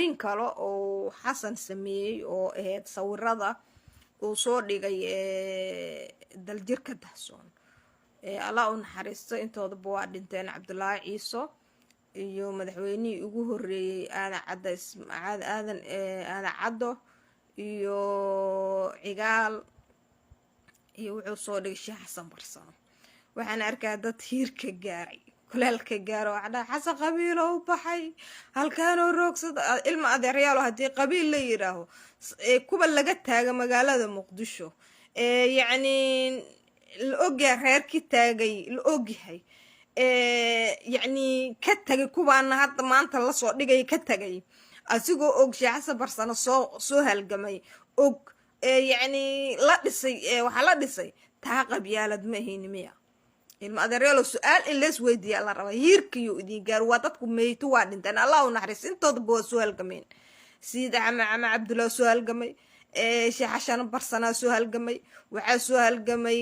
arrin kale oo xasan sameeyey oo ahayd sawirada uu soo dhigay daljirka dahsoon allah u naxariisto intoodaba waa dhinteen cabdulaahi ciiso iyo madaxweynihii ugu horeeyay aadan caddo iyo cigaal iyo wuxuu soo dhigay sheekh xasan barsano waxaan arkaa dad hiirka gaaray kulaalka gaaro waxdhaa xasan qabiilo u baxay halkaanoo roogsada ilma adeeryaalo haddii qabiil la yidhaaho kuwa laga taaga magaalada muqdisho yacni la ogyahay reerkii taagay la ogyahay yacni ka tagay kuwaana hadda maanta lasoo dhigay ka tagay asigoo og sheekh xasan barsano soo halgamay og yacni la dhisay waxaa la dhisay taa qabyaalad ma ahayni miya ilma adeeryaalo su-aal in lees weydiiya la rabaa hiirkiyo idin gaaro waa dadku meyto waa dhinteen allah u naxariis intoodaba waa soo halgameen sida cama cabdullaah soo halgamay sheekh xasan barsanaa soo halgamay waxaa soo halgamay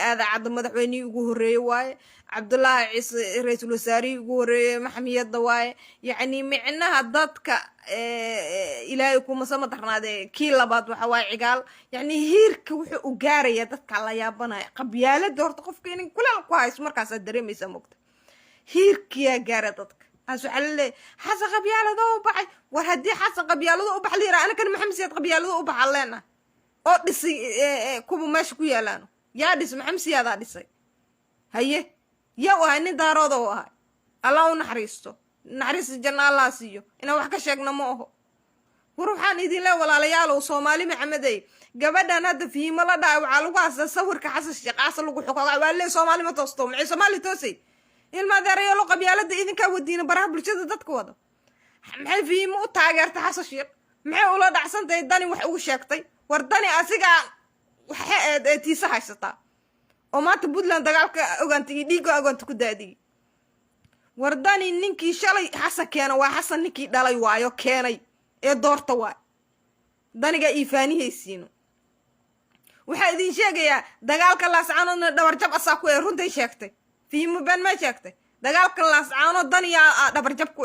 aadan caddo madaxweynihii ugu horeeyey waaye cabdullaahi ciise ra-iisul wasaarihii ugu horeeyey maxamiyadda waaye yacni micnaha dadka ilaahay kumasama darnaadee kii labaad waxa waaye cigaal yacni hiirka wuxuu u gaaraya dadka la yaabanaya qabyaalada horta qofka inay kulaal ku hayso markaasaad dareemaysaa mogta hiirkiyaa gaara dadka as waxaa laleeyahy xasan qabyaalado u baxay war haddii xasan qabyaalado u bax la yiraha anakan maxamed siyaad qabyaalado u baxaan leena oo dhisay kuwa meesha ku yaalaano yaa dhisay maxamed siyaadaa dhisay haye yaa u ahay nin daarooda u ahay allah u naxariisto naxariista janna allah siiyo inaan wax ka sheegna ma aho war waxaan idin lee walaalayaalow soomaali maxamedey gabadhan hadda fiimo la dhahay waxaa lagu haastaa sawirka xasan sheekh caasa lagu xoqoga waa lee soomaali ma toosto maxay soomaali toosay ilma adeerayaalo qabyaalada idinkaa wadiina baraha bulshada dadka wada maxay fiimo u taageertay xasan sheekh maxay ula dhacsantahay dani wax ugu sheegtay war dani asigaa waxay tiisa haysataa oo maanta puntland dagaalka ogaantay iyo dhiigga ogaanta ku daadiyey war dani ninkii shalay xasan keena waa xasan ninkii dhalay waayo keenay ee doorta waay daniga iifaanihaysiino waxaa idin sheegayaa dagaalka laascaanoodna dhabarjab asaa ku runtay sheegtay fiimo been ma sheegtay dagaalka laascaanood daniyaa dhabarjab ku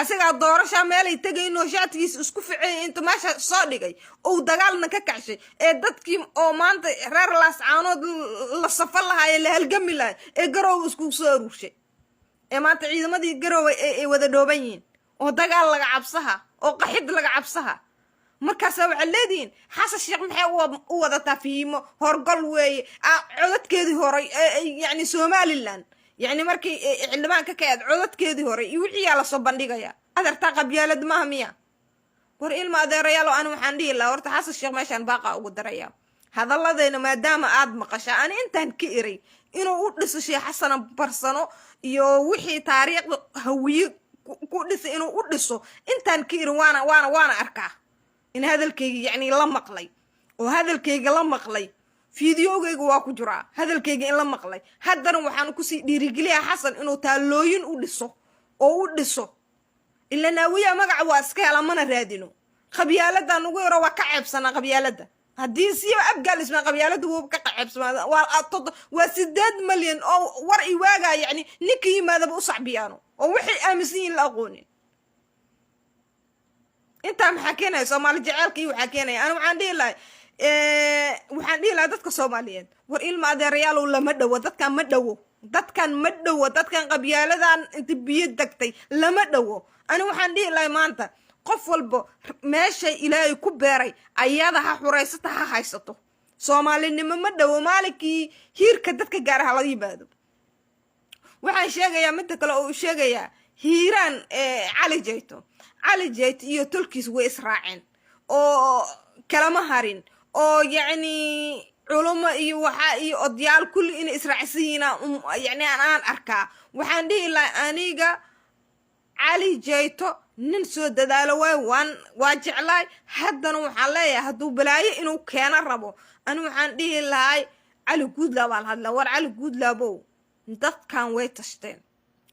asigaa doorashaa meelay tegaynoo shaatigiisa isku ficay intuu meesha soo dhigay ou dagaalna ka kacshay ee dadkii oo maanta reer laascaanood la safan lahaayee la halgami lahay ee garoowa iskugu soo aruurshay ee maanta ciidamadii garoowa ay wada dhooban yihiin oo dagaal laga cabsaha oo qaxid laga cabsaha markaasaa waxaad leedihiin xasan sheekh maxay u wadataa fiimo horgol weeye codadkeedii horay yacni somaliland يعني مركي علمان كاكاد عودت كيدي هوري يوحي على صبنديغا يا أدر تاقا بيالد مهمية ور إلما أدر ريالو أنا محاندي الله ورت حاس الشيخ ماشان باقا أقود ريال هذا الله دينا ما دام آد مقاشا أنا إنتان كئري إنو قدس الشيخ حسن برسانو يوحي تاريخ هوي قدس إنو قدسو إنتان كئري وانا أركا إن هذا الكي يعني لمقلي وهذا الكي لمقلي fideogayga waa ku jiraa hadalkayga in la maqlay haddana waxaan ku sii dhiirigeliyaa xasan inuu taalooyin u dhiso oo u dhiso ila naawiya magac waa iska hela mana raadino qabyaalada ugu yaro waa ka ceebsana qabyaalada haddii siiba abgaal isma qabyaalada wuu ka ceebsana waa 8 milyan oo war i waaga yani ninkii yimaadaba u saxbiyaano oo wixii aaminsan la aqoonin inta maxaa keenay Soomaali jaceelkii waxaa keenay ana waxaan dhihi lahay waxaan dhihi lahaa dadka Soomaaliyeed war ilma adeerayaal lama dhawo dadkan ma dhawo dadkan qabyaaladan inta biyo dagtay lama dhawo ana waxaan dhihi lahaa maanta qof walba meesha ilaahay ku beeray ayada ha xureysata ha haysato Soomaalinimo ma dhawo maalikii hiirka dadka gaaraha la yimaado waxaan sheegayaa mid kale oo sheegayaa hiiraan cali jeyto iyo tulkiis way israaceen oo kalama harin oo yani culummo iyo waxa iyo odayaal kulli in israacsiina yani aan arkaa waxaan dhihi lahaa aniga cali jeyto nin soo dadaalo waa jeclaay haddana waxaan leeyahay hadduu balaayo inuu keena rabo ani waxaan dhihi lahay cali guudlaab aan hadla war cali guudlaabow dadkan way tashteen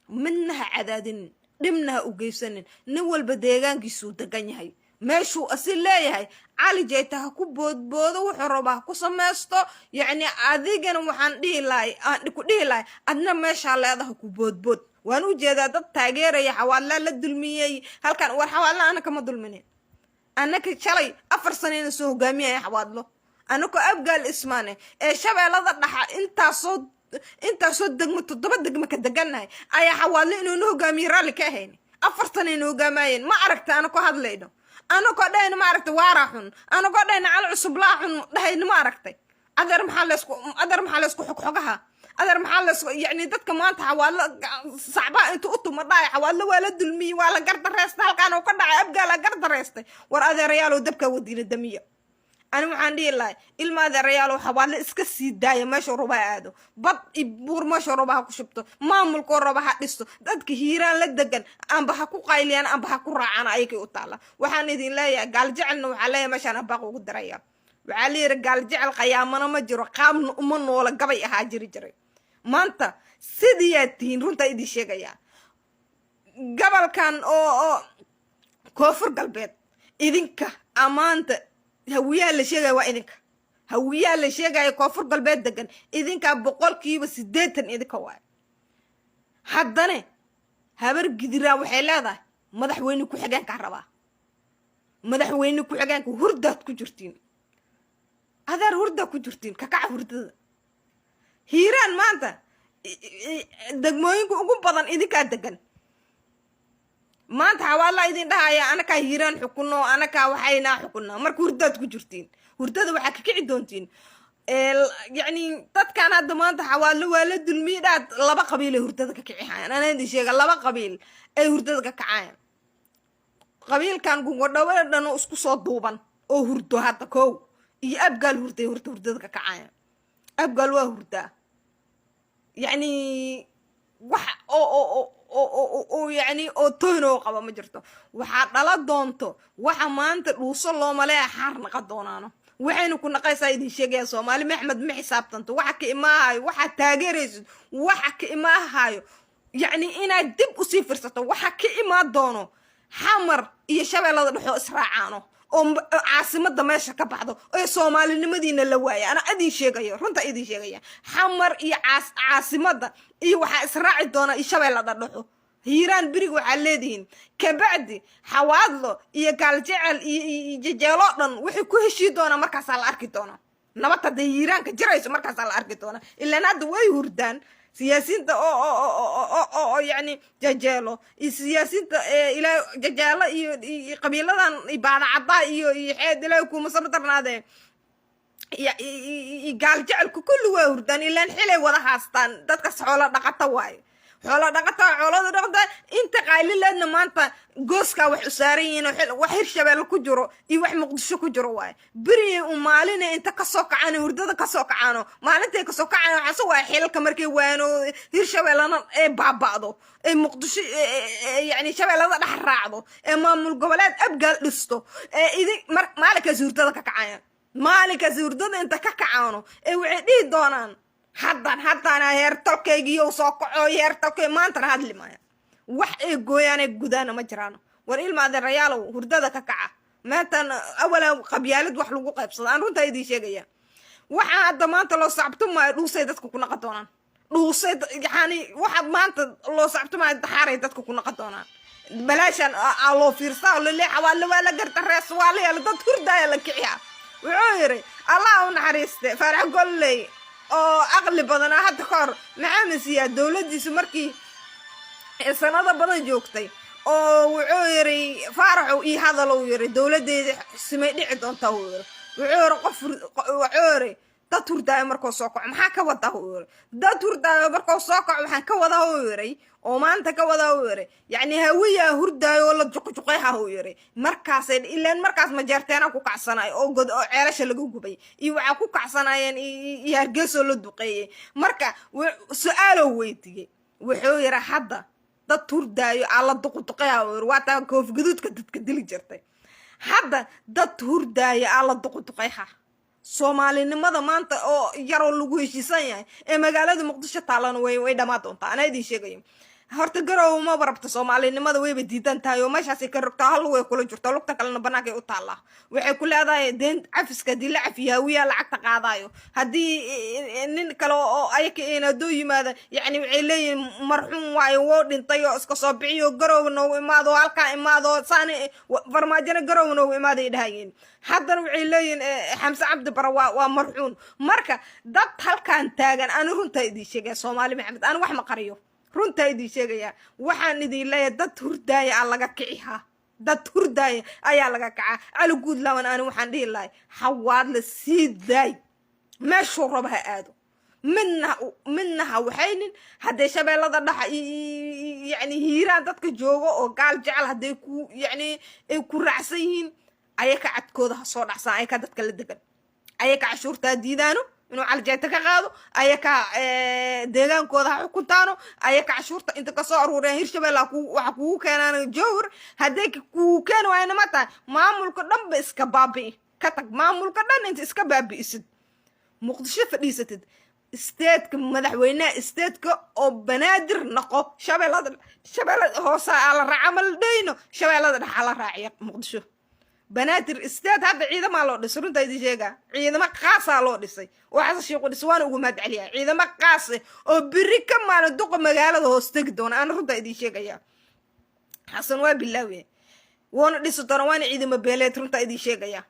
midna ha cadaadinin dhibna ha u geysanin nin walba deegaankiisuu degan yahay meeshuu asil leeyahay cali jeyta ha ku boodboodo wuxuu rabaa ku samaysto yacni adigana waxaan dhihi lahay adna meeshaa leedaha ku boodbood وانو جيدا داد تاغير يا حوالا لا دلميي halkan war xawaala ana kama dulminin anaka shalay 4 sano soo hogaamiyay xawaadlo anako abgal ismaane ee shabeelada dhaxa intaasoo degmo 7 degmo ka deganahay ayaa xawaalo inuu hogaamiyo raali ka ahayn 4 sano inuu hogaamiyeen ma aragta anako hadlayno anako dhayna ma aragta waaraxun anako dhayna cal cusub laaxun dhayna ma aragtay adar maxaa la isku xogxogaha adar maxaa la isku yani dadka maanta xawaalo sacba inta u tuma dhaay xawaalo wala dulmi wala gardareesta halkaan oo ka dhacay abgal gardareesta war adeerayaal dabka wadiina damiya أنا معندي الله إلما ذا ريال وحوالي إسكسي داية ما شربها هذا بط إبور ما شربها كشبته ما ملك ربها حدثه ذاتك هيران لدقن أم بحكو قايلين أم بحكو راعنا أيكي وطالة وحاني دين لا قال جعلنا وحالي مشان باقو قد ريال وعلي رجال جعل قيامنا مجرى قام أمنا ولا قبي هاجري جري ما أنت سيدياتين رونتا إدي شيء قبل كان أو كفر قلبت إذنك أمانت هوية اللي شيء وإنك هوية اللي شيء كفر قلبت دقن إذنك بقول كيف سديتن إذا كواي حدنا هبر قدرة وحلاذة مدح وينك وحجان كهرباء مدح وينك وحجان كهردات كجرتين هذا هردا كجرتين ككع هردا هيران ما أنت دقموين كوكو بدن إذا كدقن ما أنت حوالا إذا ده يا أنا كهيران حكونا أنا كوحينا حكونا مرك هردات كجرتين هردا وحكي كعدونتين يعني تذكر هذا ما أنت حوالا ولد الميلاد لبا قبيلة هردا ككعيان أنا عندي شيء لبا قبيل أي هردا ككعيان قبيل كان قوة ولا أنا أسكو صوت دوبان أو هردو هذا كو أبقال هردا ككعيان أبقال وهردا يعني وح أو يعني أو تونو قبل ما جرته وحط على دونتو وحمانت الوصل الله ملاها حارنا قدونانو وحين كنا قيسا يدي شيء يا سومالي محمد محساب تنتو وحكي ما هاي وح تاجرز وحكي ما هاي يعني إنا دب أصيفر ستو وحكي ما دونو حمر يشبه لضحو إسراعانو عاصمة دمشق كبعضه أي سومالي المدينة اللواية أنا أدي شيء رنت أدي شيء حمر عاصمة إيه وح إسراع الدونا يشبه لضحو هيران بريقو علادين كبعد حواضله قال جعل جالوطن وحي كوهشي دونا مركز على الأركي دونا نبطة دي هيران كجريس مركز على الأركي دونا إلا نادو وي هردان سياسين او يعني ججالو السياسين الى ججاله قبيلدان بعد عضاء يحيد لكم مصمترناده قال جعل كل وردان الا خلي ودا هاستان ددك xoolo dhaqata way xoolo dhaqata inta qaaliladna maanta gooska wax u saarayeen wax hirshabeel ku jiro iyo wax muqdisho ku jiro way bari u maalina inta ka soo kacaan hurdada ka soo kacaano maalinta ka soo kacaan waxa soo xilka markay waano hirshabeelana ee baabado ee muqdisho yani shabeelada dhax raacdo ee maamul goboleed abgal dhisto ee idin maalinka hurdada ka kacaan maalinka hurdada inta ka kacaano ee waxay dhii doonaan haddana heertalkaygiiyo soo kaco heertalkay maanta hadli maaya wax ay gooyaan gudaana ma jiraan war ilmaada rayaalow hurdada ka kaca maantan awala qabyaalad wax lagu qaybsado aan runta idin sheegaya waxa hadda maanta loo sacbto ma dhuusay dadku ku naqo doonaan dhuusay yani waxa maanta loo sacbto ma daxaray dadku ku naqo doonaan balaashan loo fiirsaa leeyahay xawaalo wala garta rees wala dad hurdaya la kiciya wuxuu yiri allah u naxariiste farax golley oo aqli badan hadda kor maxamed siyaa dawladiisu markii sanada badan joogtay oo wuxuu yiri faraxu ii hadalo yiri dawladeeda simay dhici doontaa wuxuu yiri qof wuxuu yiri dad hurdaay markoo soo kaco maxaa ka wada yiri dad hurdaay markoo soo kaco waxaan ka wada yiri oo maanta ka wada yiri yani hawiya hurdaay oo la juqjuqayha yiri markaas ilaan markaas ma jeerteena ku kacsanay oo god oo ceelasha lagu gubay iyo waxa ku kacsanayeen iyo hargeyso la duqeeyay marka su'aalo weydiiyay wuxuu yiri hadda dad hurdaayo ala duqduqayha yiri waa taa koof gaduudka dadka dili jirtay hadda dad hurdaayo ala duqduqayha Soomaalinimada maanta oo yaro lagu heshiisan yahay ee magaalada Muqdisho taalan way dhamaa doontaa ana idin sheegayo horta garow ma barabta soomaalinimada wayba diidan tahay oo meeshaasay ka rogtaa hal way kula jirtaa lugta kalena banaanka ay u taallaa waxay ku leedahay deen cafiska haddii la cafiyaa wiyaa lacagta qaadaayo haddii nin kale oo ayaka eenadoo yimaada yacni waxay leeyihin marxuum waayo woo dhintay oo iska soo bixiyo garow noogu imaado halkaa imaado saani farmaajona garow noogu imaaday dhahayeen haddana waxay leeyihin xamse cabdi bara waa marxuun marka dad halkaan taagan ani runtaa idin sheegaya soomaali maxamed ani wax ma qariyo runtaa idin sheegaya waxaan idin leeyahay dad hurdaaya aa laga kicihaa dad hurdaaya ayaa laga kacaa cali guudlawan ani waxaan dhihi lahay hawaad la sii daay meeshuu raba ha aado midna ha waxaynin hadday shabeellada dhaxa yacni hiiraan dadka joogo oo gaal jecel hadday ku yacni ay ku raacsan yihiin ayaka cadkooda ha soo dhacsaan ayaka dadka la degan ayaka cashuurtaa diidaano inuu caljeeta ka qaado ayaka deegaankooda ha xukuntaano ayaka cashuurta inta kasoo aruureen hirshabelle waxa kugu keenaan jowhar hadday kugu keeni waayna ma tahay maamulka dhanba iska baabi'i ka tag maamulka dhan inta iska baabi'isid muqdisho fadhiisatid isteedka madaxweynaha isteedka oo banaadir noqo shabeellada hoose aa la raaca ma la dhayno shabeellada dhex aa la raaciya muqdisho banaadir isteed hadda ciidama loo dhisay runta idin sheega ciidama qaasa loo dhisay waxa sheeqo dhiswaan ugu mahad celiya ciidama qaas oo biri ka maalin duqa magaalada hoos tagi doona aan runta idin sheegaya xasan waa bilaawe woona dhiso doona waana ciidama beeleed runta idin sheegaya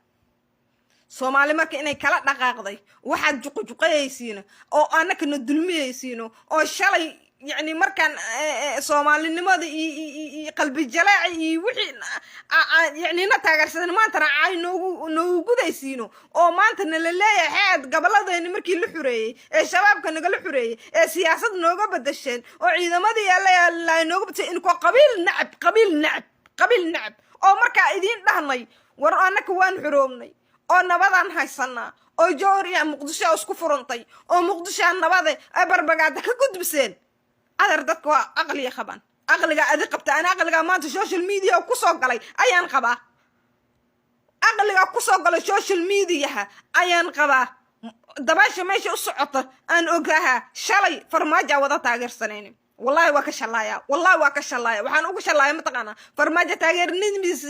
soomaali marka inay kala dhaqaaqday waxaad juqaysiino oo anakana dulmiyaysiino oo shalay يعني مركان صومالنimada qalbi jalaaci iyo wixii yani nataagarsan maanta raacay noogu gudaysiino oo maanta la leeyahay xeed gabaladeena markii la xureeyay ee shabaabka naga la xureeyay ee siyaasad nooga badasheen oo ciidamadii la nooga badashay in ko qabiil nacab oo marka idin dhahnay war anaka waan xuroomnay oo nabadan haysanaa oo jooriya muqdisho isku furantay oo muqdisho nabade ay barbagaada ka gudbiseen adar dadku waa aqliga qaban aqliga adi qabta ana aqliga maanta social media ku soo galay ayaan qabaa aqliga ku soo galay social media ayaan qabaa dabaasha meesha u socota aan ogaha shalay farmaajo wada taageersaneen wallahi waa ka shalaaya waxaan ugu shalaaya mataqaana farmaajo taageernimadiisa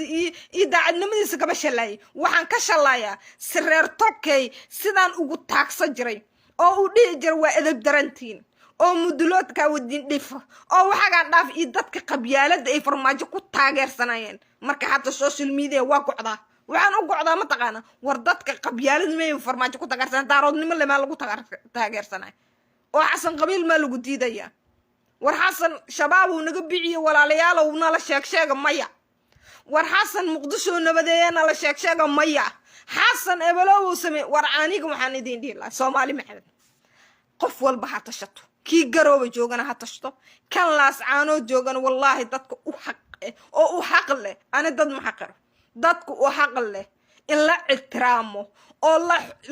iyo daacadnimadiisa kaba shalaayay waxaan ka shalaaya sireer tokay sidaan ugu taagsan jiray oo u dhihi jiray waa edeb darantiin oo muduloodka wadin dhifa oo waxaga dhaaf iyo dadka qabyaalada ay farmaajo ku taageersanayeen marka hadda social media waa go'daa waxaan u go'daa ma taqaana war dadka qabyaalada meey farmaajo ku taageersan daaroodnimo lama lagu taageersanay oo xasan qabiil ma lagu diidaya war xasan shabaab uu naga biciyo walaalayaal uu nala sheeg maya war xasan muqdisho nabadeeyana la sheeg maya xasan ebelow samee war aaniga waxaan idin dhihi lahaa Soomaali maxamed qof walba ha tashato kii garooba joogana ha tashto kan laas caano joogana wallahi dadku u xaq oo u xaq leh ana dad ma xaqar dadku u xaq leh in la ikraamo oo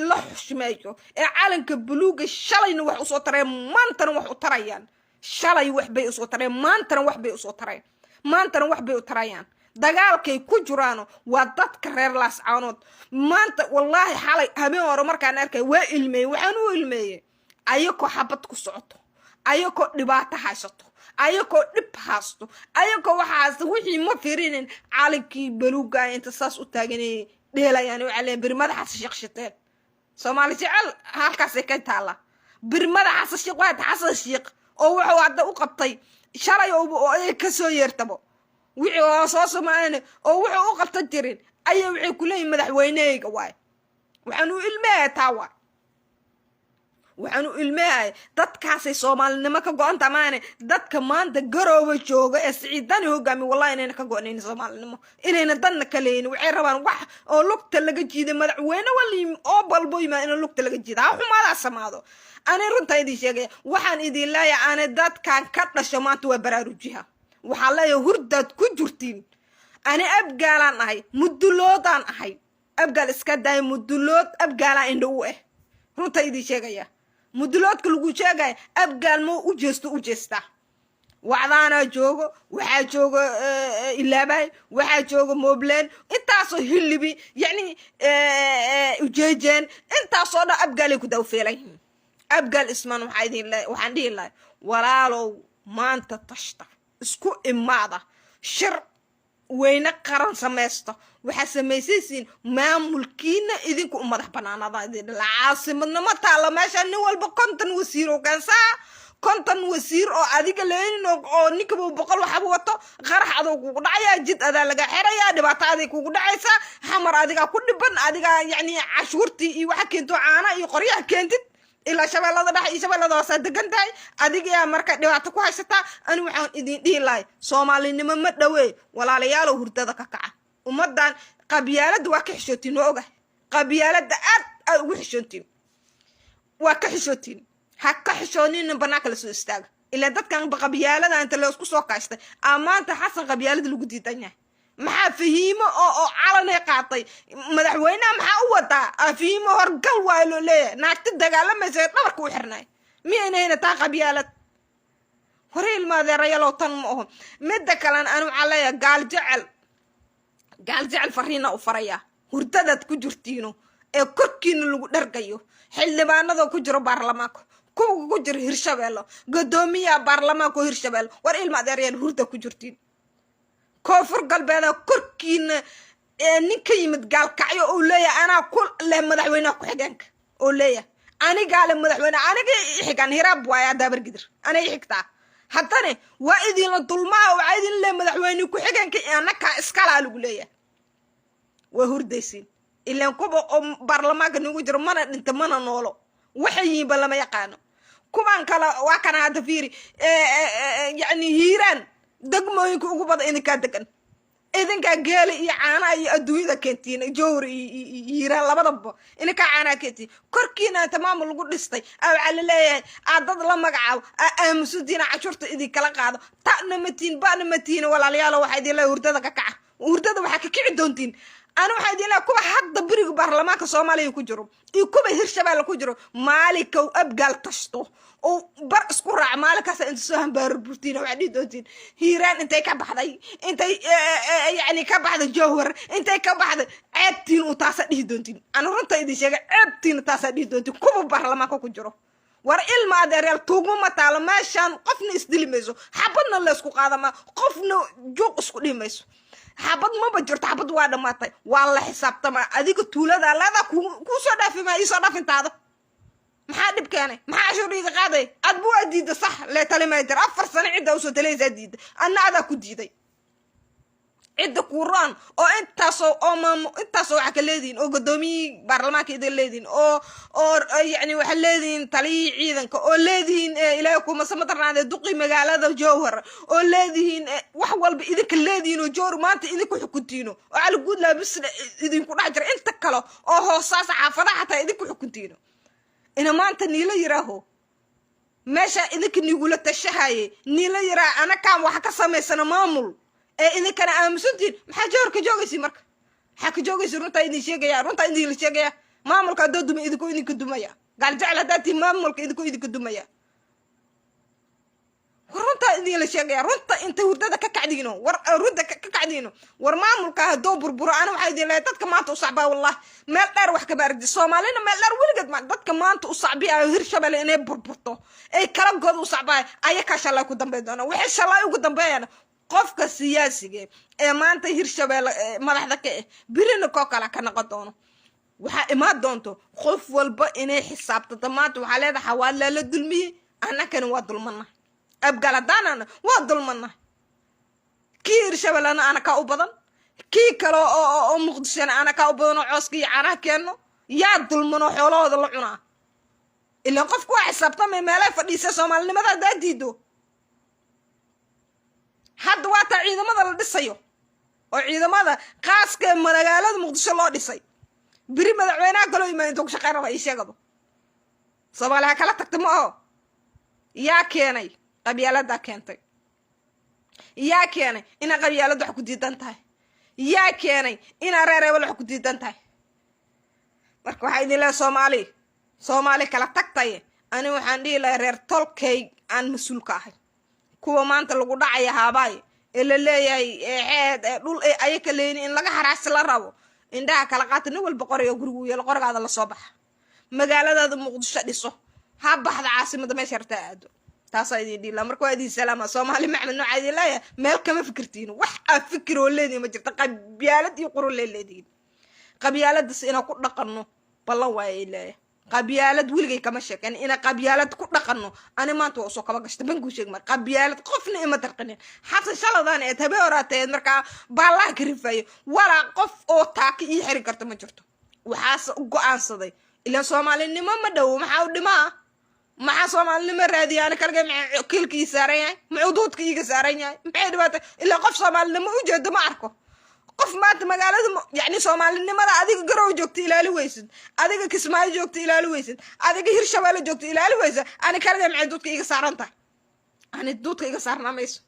la xushmeeyo ee calanka buluuga shalayna wax u soo tareen maantana wax u tarayaan shalay wax bay u soo tareen maantana wax bay u tarayaan dagaalkay ku jiraano waa dadka reer laas caanood maanta wallahi xalay habeen hore markaan arkay waa ilmeeyay waxaan u ilmeeyay ayako xabad ku socoto ayako dhibaato haysato ayako dhib haasto ayako waxaas wixii ma firinin calankii baluuga inta saas u taaganay dheelayaan oo caleen bir madaxaas shaqshateen Soomaali jecel halkaas ay ka taala bir madaxaas shaqwaad xasan shiiq oo wuxuu hadda u qabtay shalay oo ay ka soo yeertabo wixii oo soo sameeyay oo wuxuu u qabtay jirin ayay wixii ku leeyahay madaxweyneyga waay waxaan u ilmeeyay taawa waxaan u ilmeeyay dadkaasay Soomaalinimo ka go'anta maana dadka maanta garooba jooga ee Siciidani hogaami wallahi inayna ka go'nayn Soomaalinimo inayna dadna kaleeyeen waxay rabaan wax oo lugta laga jiiday madaxweyne wali oo balbo ima in lugta laga jiiday xumaada samaado ana runta idin sheegay waxaan idin leeyahay ana dadkan ka dhasho maanta waa baraarujiha waxa leeyahay hurdad ku jirtiin ana abgaalan ahay muduloodan ahay abgaal iska daay mudulood abgaala indho u runta idin sheegaya muduloodka lagu sheegay abgaal ma u jeesta wacdaana joogo waxa joogo ilaabay waxa joogo moblen intaasoo hilibi yani ujeejeen intaasoo dhan abgaal ku dawfeelay abgaal ismaan waxaan dhihi lahay walaalow maanta tashta isku imaada shir weyne qaran samaysto waxaa samaysaysiin maamulkiina idinku u madax banaanada idin dhala caasimadnimo taala meesha nin walba konton wasiir oo keensaa konton wasiir oo adiga leeyin oo ninkaba boqol waxba wato qarax adoo kugu dhacaya jid adaa laga xiraya dhibaato aday kugu dhacaysa xamar adiga ku dhiban adiga yani cashuurtii iyo waxa keento caana iyo qoryaha keentid ilaa shabeellada dhex iyo shabeellada hoose degan tahay adiga yaa marka dhibaato ku haysata ani waxaan idin dhihi lahay soomaalinimo ma dhawe walaalayaalow hurdada ka kaca ummadan qabyaalada waa ka xishootiin waa ogahay qabyaalada aad ugu xishootiin waa ka xishootiin ha ka xishoonin banaanka la soo istaaga ilaa dadkan qabyaalada inta la isku soo kaashtay amaanta xasan qabyaalada lagu diidan yahay maxaa fahiimo oo calanay qaatay madaxweynaha maxaa u wadaa fahiimo horgal waa loo leeyahay naagta dagaalamaysa dhabarka u xirnay miyayna taa qabyaalad hore ilmaadeerayalow tan ma oho midda kalena anu calaya gaal jecel fariina u faraya hurdadaad ku jirtiino ee korkiina lagu dhargayo xildhibaanada ku jiro baarlamaanka kuwa ku jiro hirshabeello gudoomiyaha baarlamaanka hirshabeello war ilmaadeerayal hurda ku jirtiin koonfur galbeeda korkiina nin ka yimid gaalkacyo oo leeyahay anaa ku leh madaxweynaha ku-xigeenka oo leeyahay anigaa leh madaxweyne aniga xigaan hiraab waaya daabargidir anay xigtaa haddana waa idinla dulmaa waxaa idin leh madaxweyne ku-xigeenka anakaa iskalaa lagu leeyahay waa hurdaysiin ilaan kuba oo baarlamaanka nagu jiro mana dhinta mana noolo waxay yihiinba lama yaqaano kuban kale waa kana hadda fiiri yani hiiraan degmooyinka ugu badan idinkaa degan idinkaa geela iyo caanaha iyo adduunyada keentiin jowr iyo hiiraan labadaba idinkaa caanaha keentiin korkiina inta maamul lagu dhistay waxaa la leeyahay dad la magacaabo aamusudiina cashuurta idinkala qaado ta'na matiin ba'na matiin walaalayaalo waxaa idin leeyahay hurdada ka kaca hurdada waxaa ka kici doontiin أنا واحد يلا كوب حد بريق برلمان كصومالي كجرو يكوب هيرشبال كجرو مالك وأبقى تشطو أو برس كرة مالك هسه أنت سهم بربرتين وعدي دوتين هيران أنت كبحذي أنت يعني كبحذ الجوهر أنت كبحذ عبتين وتاسع ديدونتين أنا رنت إذا شيء عبتين تاسع ديدونتين كوب برلمان كجرو war ilma adeeryaal tuugma taala meeshaan qofna isdili mayso xabadna la isku qaadama qofna joog isku dhimayso xabad ma jirto xabad waa dhamaatay waa la xisaabtama adiga tuulada laada ku soo dhaafay ma isoo dhaafintaada maxaa dhib keenay maxaa cashuuriga qaaday aad buu adiida sax la talimay dir 4 sano cid u soo taleysa diiday anna ada ku diiday cid Quraan oo intaasoo waxa ka leedin oo gudoomiye baarlamaanka idin leedin oo yani waxa leedin taliye ciidanka oo leedin ilaahay kuma samadarnaade duqi magaalada Jowhar oo leedin wax walba idinka leedin oo joor maanta idinku xukuntiino oo cali guud la bis idinku dhax jira inta kale oo hoosaas xaafadaha xataa idinku xukuntiino ina maanta niila yiraaho meesha idinka nigula tashahaye niila yiraa ana kaan wax ka sameysana maamul إذا كان أمسنتين محاجر كجوجسي مرك حك جوجسي رنتا إذا شيء رنتا إذا شيء ما ملك دود إذا كو إذا كدوميا قال جعل ذاتي ما ملك إذا كو إذا كدوميا رنتا إذا شيء رنتا أنت وردك كقعدينه وردك كقعدينه ورما ملك هدو بربر أنا وحيد لا تدك ما تصعبه والله ما لا روح كبارد الصوماليين ما لا ولقد ما تدك ما تصعبيه غير شبل إنه بربرته أي كلام قد وصعبه أي كاش الله قدام بيدنا وحش الله قدام بينا qofka siyaasiga ee maanta hirshabeel madaxda ka birina ko kala kana qadoono waxa imaad doonto qof walba inay xisaabto maanta waxa leedahay xawaala la dulmiye anakana waa dulmana abgaladana waa dulmana ki hirshabeelana ana ka u badan ki kale oo muqdishana ana ka u badan oo cooskii ana keeno yaa dulmano xoolahooda la cunaa ilaa qofku waa xisaabta meelay fadhiisa Soomaalinimada daadiido hadda waa ta ciidamada la dhisayo oo ciidamada qaaska magaalada Muqdisho loo dhisay biri madaxweynaha kale oo imaan shaqo raba ay sheegado Soomaaliya kala tagtay ma oo yaa keenay qabyaalada keentay yaa keenay ina qabyaalada wax ku diidan tahay yaa keenay ina reereebo wax ku diidan tahay marka waxa idin la Soomaali kala tagtay ani waxaan dhihi lahaa reer tolkay aan mas'uul ka ahay kuwa maanta lagu dhacay haabay ila leeyahay dhul ay ka leeyeen in laga haraas la rabo indhaha kala qaatay wal boqoriyo gurigu yeel qorgaada la soo bax magaalada Muqdisho dhiso ha baxda caasimada meesha yarta aado تاسا يدين دي لا مركو هذه سلامة صومالي محمد نوع عادي لا مال كما فكرتين وح فكر ولدي ما جرت قبيالة يقولوا لي قبيالة دس إنا كنا قرنو بالله وإله قبيالة ولقي كما شكن إنا قبيالة كنا قرنو أنا ما توصل كما قشت بنقول شيء ما قبيالة قفنا إما ترقنين حتى إن شاء الله ذاني أتبع وراتين مركا بالله كريفاي ولا قف أو تاكي يحرق كرت ما جرتو وحاس قان صدي إلا صومالي إني ما مدو محاول دماء ما صومالي ما رادي أنا كرجع مع كل كي سارين معودود كي سارين بعد ما إلا قف صومالي ما وجد ما أعرفه قف مات مقالة يعني صومالي إنما أديك قرو جوكت إلى الويسد أديك كسماي جوكت إلى الويسد أديك هيرشوال جوكت إلى الويسد أنا كرجع مع دود كي سارنتا أنا دود كي سارنا ميس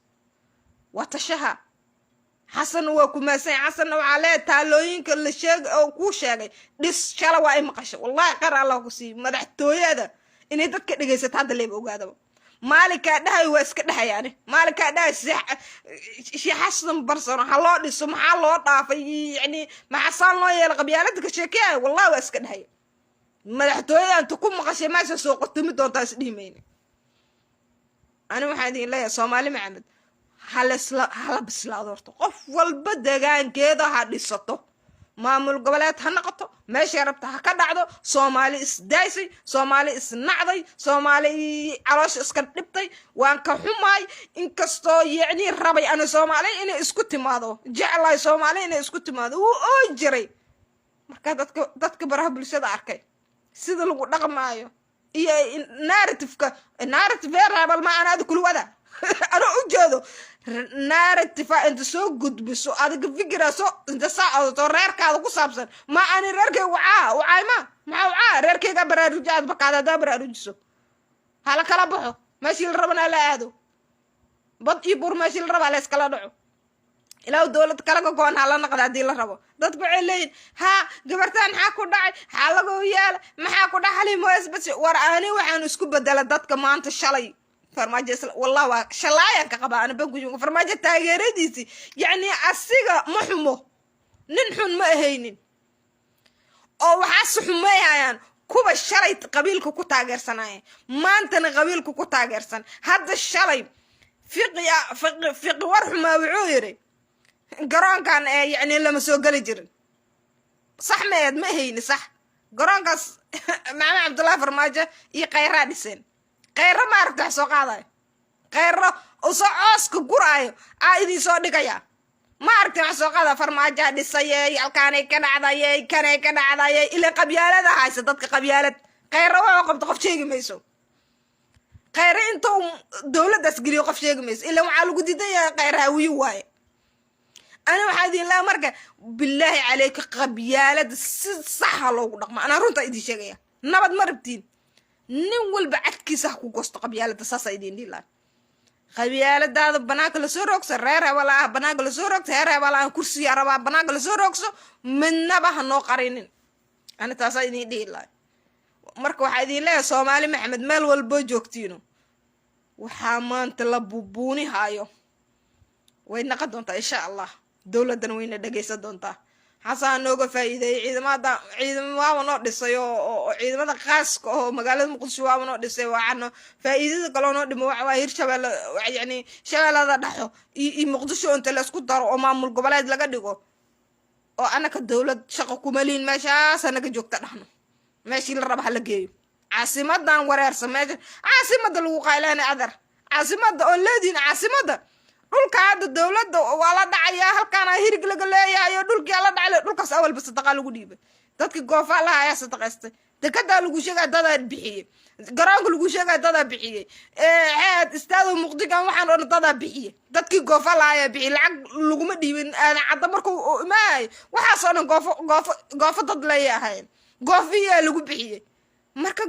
وتشها حسن وكماسين حسن وعليه تالوين كل شيء أو كوشة دس شلا واي مقش والله قرر الله كسي مدحتوي هذا إني تك دقيست هذا اللي بقول هذا مالك ده يوسك ده يعني مالك ده شي حسن برصنا حلو دي سمح الله طافي يعني ما حصل له يلقى بيالتك شكاية والله واسك ده مدحتوي أنت تكون مقش ما سوق تمدون تسليمين أنا وحدين لا يا صومالي محمد هلا بسلا دورتو قف والبدغان كيدا حديسته maamul goboleed ha noqoto meesha rabta ha ka dhacdo Soomaali isdaysay Soomaali isnacday Soomaali caloosh iska dhibtay waan ka xumaay inkastoo yacni rabay ana Soomaali inay isku timaado jeclay Soomaali inay isku timaado oo jiray marka dadka baraha bulshada arkay sida lagu dhaqmaayo iyo narrative rabal ma ana kul wada أنا أوجده narrative أنت سو good بسو هذا فكرة سو أنت ساعة تورير كذا قصابسن ما أنا ريرك وعاء ما وعاء ريرك كبر رجال بقى هذا برا رجسو هلا كلا بحو ماشي الربنا لا هذا بط يبور ماشي الرب على سكلا دعو إلى الدولة كلا كون هلا نقد هذه الربا تطبع لين ها جبرتان حاكو داعي حلقوا ويالا ما حاكو داعي حلي مويس بس وراني وعن سكوب بدل دات كمان تشلي فرماجة والله شلايا كقبا أنا بقول فرماجة تاجرديسي يعني السيجا محمو ننحن ما هينين أو حس حمايا يعني كوب الشريط قبيلكو كتاجر سناي ما أنت قبيلكو كتاجر سن هذا الشريط فقي ورحمة وعيري قران كان يعني لما سوق الجرن صح ما هيني صح قران قص مع عبد الله فرماجة يقيران سن غير ما أرجع سوق هذا غير وصعص كقرايو عادي صادق يا ما أرجع سوق هذا فرماجة دسية كان كان عضايا إلى قبيلة ده هاي صدق قبيلة غير وقف تقف شيء ميسو غير أنتم دولة دسقلي وقف شيء ميس إلا معلو جديدة يا غير هوي واي أنا وحدي لا مرجع بالله عليك قبيلة صح لو رقم أنا رنت إيدي شيء نبض مربتين نول بعد كيسه كوست قبيلة ساسا يدين دي لا قبيلة ده بناك لسوروك سريرة ولا بناك لسوروك سريرة ولا كرسي عربا بناك لسوروك من نبه نو قرينين أنا تاسا يدين دي لا مركو حدين لا صومالي محمد مال والبوجوكتينو وحامان تلبوبوني هايو وين قدونتا إن شاء الله دولة دنوين دقيسة دونتا حسن نوقف فايدة عيدما ونقدسيو عيدما قاسك أو مقالة مقدسوا ونقدسيو وعنو فايدة قالوا نقدم وعير شبال يعني شبال هذا نحو مقدسوا أنت لاسكو دارو أمام القبلات لقدقو وأنا كدولة شقو مليين ماشا سنك جوكتا نحن ماشي للربح لقيو عاصمة دان وريرسا ماشي عاصمة الوقايلاني أدر عاصمة أولادين عاصمة dhulka hada dawladda wala dhacaya halkaan hirig laga leeyahay dhulkii la dhacay dhulkaas awal bas daqa lagu dhiibay dadkii goofa la ayaa sadaqaystay dekada lagu sheegay dad bixiyay garoonka lagu sheegay dad bixiyay aad istaado muqdigan waxaan oo dad bixiyay dadkii goofa la ayaa bixiyay lacag lagu ma dhiibin aan cadda markuu imaay waxa soo dhan goofa dad leeyahay goofiya lagu bixiyay marka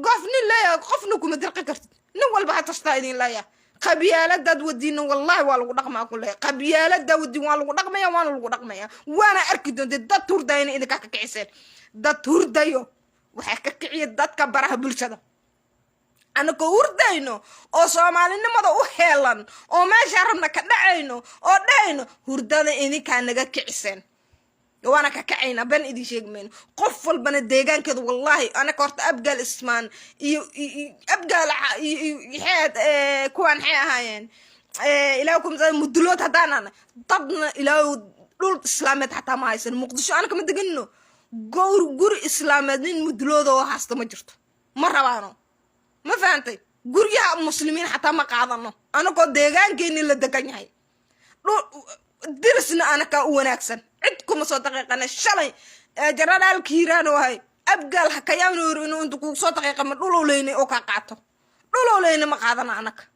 goofni leeyahay qofna kuma dirqi kartid nin walba ha tashtaa idin leeyahay قبيلة داد ودينا والله والله قدقما كلها قبيلة داد ودين والله قدقما والله قدقما وانا أركض داد توردين إذا كعسل داد تورديو وحكي داد كبرها بالشدة أنا كوردينو أو سومالي نمضى أو هيلان أو ما شرمنا كدعينو أو دينو هردان إني كان نجا كعسل وانا ككعينا بن إدي شيء من قفل بن الديجان كذا والله أنا كرت أبقى الإسمان أبقى يحيد كوان حيا هاين إلهكم زي مدلوت هدانا طبنا إلهو دول إسلامات حتى ما يصير مقدشو أنا كم تقولنه جور إسلامين مدلوت وحست ما جرت مرة وانو ما فهمتي جوريا مسلمين حتى ما قاعدنا أنا كنت ديجان كيني اللي دكاني هاي درسنا أنا كوناكسن عندكم صوت أنا شلي جرنا الكيران وهاي أبقى الحكاية نور إنه أنتوا صوت من دولو ليني أو كقعته دولو ليني ما قاعدنا أناك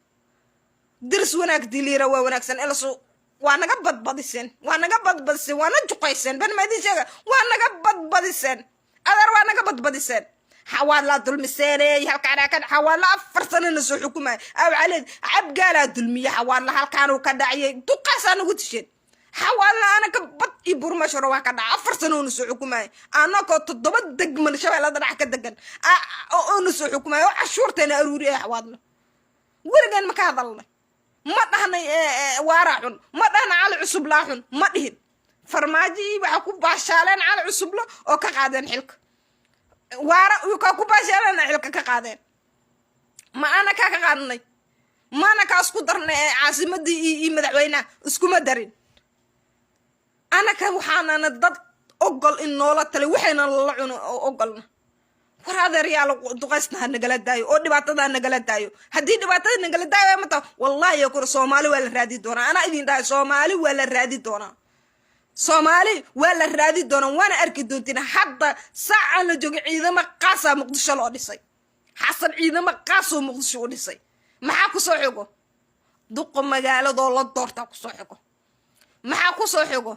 درس وناك دليرة وناكسن إلا سو وانا قبض بديسن وانا قبض بديسن وانا جقيسن بن ما يدي شيء وانا قبض بديسن أدر وانا قبض بديسن حوالا دول مسيري هالكانا كان حوالا أفرسن نسو حكومة أو على عبقى لا دلمية حوالا هالكانوا كدعي دقاسان وتشين حوالا أنا كبط إبور مشروع كدا أفرسن نسو حكومة أنا كنت ضبط دق من شباب لا درح كدقن نسو حكومة وعشورتنا أروري حوالا ورجع مكان الله ما دهنا وارعون ما دهنا على عصب لاحون ما دهن فرماجي وعكوب باشالين على عصب له أو كقادن حلك وارا وكاكو باشالين حلك كقادن ما أنا كقادني ما أنا كاسكو درنا عاصمة دي مدعوينا اسكو مدرين أنا كوحانا ندد أقل إنه لا تلي وحنا اللعون أقلنا وهذا ريال دقسنا هنقلت دايو أو دبعتنا هنقلت دايو هدي دبعتنا هنقلت دايو متى والله يكون صومالي ولا رادي دونا أنا إذن داي صومالي ولا رادي دونا صومالي ولا رادي دونا وأنا أركض دونتنا حتى ساعة لجوج إذا ما قاسا مقدش الله ديسي حسن إذا ما قاسوا مقدش وديسي معاكو صحيحو دق مجال دولار دورتا كصحيحو معاكو صحيحو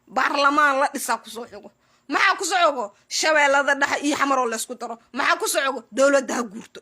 برلمان لا ديسا كصحيحو maxaa ku socogo shabeelada dhax iyo xamar oo la isku daro maxaa ku socogo dawladda ha guurto